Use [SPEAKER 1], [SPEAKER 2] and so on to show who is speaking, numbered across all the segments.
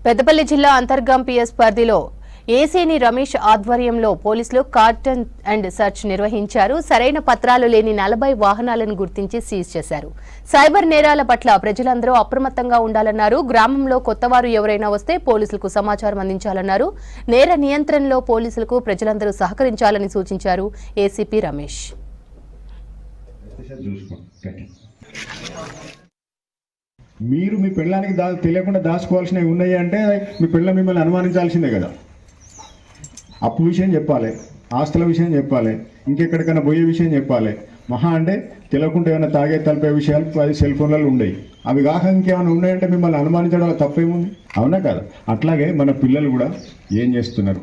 [SPEAKER 1] పెద్దపల్లి జిల్లా అంతర్గాం పిఎస్ పరిధిలో ఏసీని రమేష్ ఆధ్వర్యంలో పోలీసులు కార్టన్ అండ్ సర్చ్ నిర్వహించారు. సరైన పత్రాలు లేని 40 వాహనాలను గుర్తించి సీజ్ చేశారు. సైబర్ నేరాల పట్ల ప్రజలందరూ అప్రమత్తంగా ఉండాలన్నారు. గ్రామంలో కొత్తవారు ఎవరైనా వస్తే పోలీసులకు సమాచారం అందించాలన్నారు. నేర నియంత్రణలో పోలీసులకు ప్రజలందరూ సహకరించాలని సూచించారు ఏసీపీ రమేష్.
[SPEAKER 2] మీరు మీ పిల్లానికి తెలియకుండా దాచుకోవాల్సినవి ఉన్నాయి అంటే మీ పిల్ల మిమ్మల్ని అనుమానించాల్సిందే కదా. అప్పు విషయం చెప్పాలి, ఆస్తుల విషయం చెప్పాలి, ఇంకెక్కడికైనా పోయే విషయం చెప్పాలి. మహా అంటే తెలియకుండా ఏమైనా తాగే తలిపే విషయాలు 10 సెల్ ఫోన్లలో ఉండేవి. అవి కాక ఇంకేమైనా ఉన్నాయంటే మిమ్మల్ని అనుమానించడం తప్పేముంది? అవునా కదా? అట్లాగే మన పిల్లలు కూడా ఏం చేస్తున్నారు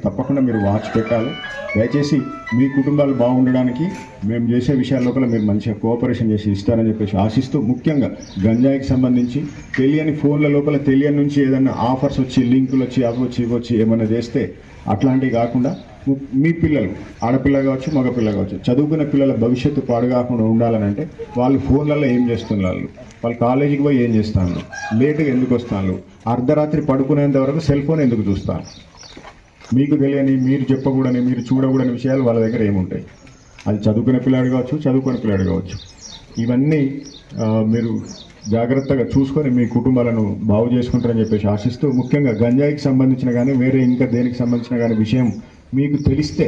[SPEAKER 2] తప్పకుండా మీరు వాచ్ పెట్టాలి. దయచేసి మీ కుటుంబాలు బాగుండడానికి మేము చేసే విషయాల లోపల మీరు మంచిగా కోఆపరేషన్ చేసి ఇస్తారని చెప్పేసి ఆశిస్తూ, ముఖ్యంగా గంజాయికి సంబంధించి తెలియని ఫోన్ల లోపల తెలియని నుంచి ఏదైనా ఆఫర్స్ వచ్చి లింకులు వచ్చి ఇవ్వచ్చు ఏమైనా చేస్తే అట్లాంటివి కాకుండా మీ పిల్లలు ఆడపిల్ల కావచ్చు మగపిల్ల కావచ్చు చదువుకున్న పిల్లల భవిష్యత్తు పాడుగాకుండా ఉండాలని అంటే వాళ్ళు ఫోన్లలో ఏం చేస్తున్నారు, వాళ్ళు కాలేజీకి పోయి ఏం చేస్తాను, లేటుగా ఎందుకు వస్తాను, అర్ధరాత్రి పడుకునేంత వరకు సెల్ ఫోన్ ఎందుకు చూస్తాను, మీకు తెలియని మీరు చెప్పకూడని మీరు చూడకూడని విషయాలు వాళ్ళ దగ్గర ఏముంటాయి. అది చదువుకునే పిల్లాడు కావచ్చు చదువుకునే పిల్లాడు కావచ్చు. ఇవన్నీ మీరు జాగ్రత్తగా చూసుకొని మీ కుటుంబాలను బాగు చేసుకుంటారని చెప్పేసి ఆశిస్తూ, ముఖ్యంగా గంజాయికి సంబంధించిన కానీ వేరే ఇంకా దేనికి సంబంధించిన కానీ విషయం మీకు తెలిస్తే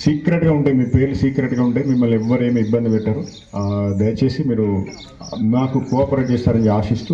[SPEAKER 2] సీక్రెట్గా ఉంటాయి, మీ పేర్లు సీక్రెట్గా ఉంటాయి, మిమ్మల్ని ఎవ్వరేమి ఇబ్బంది పెట్టరు. దయచేసి మీరు మాకు కోఆపరేట్ చేస్తారని ఆశిస్తూ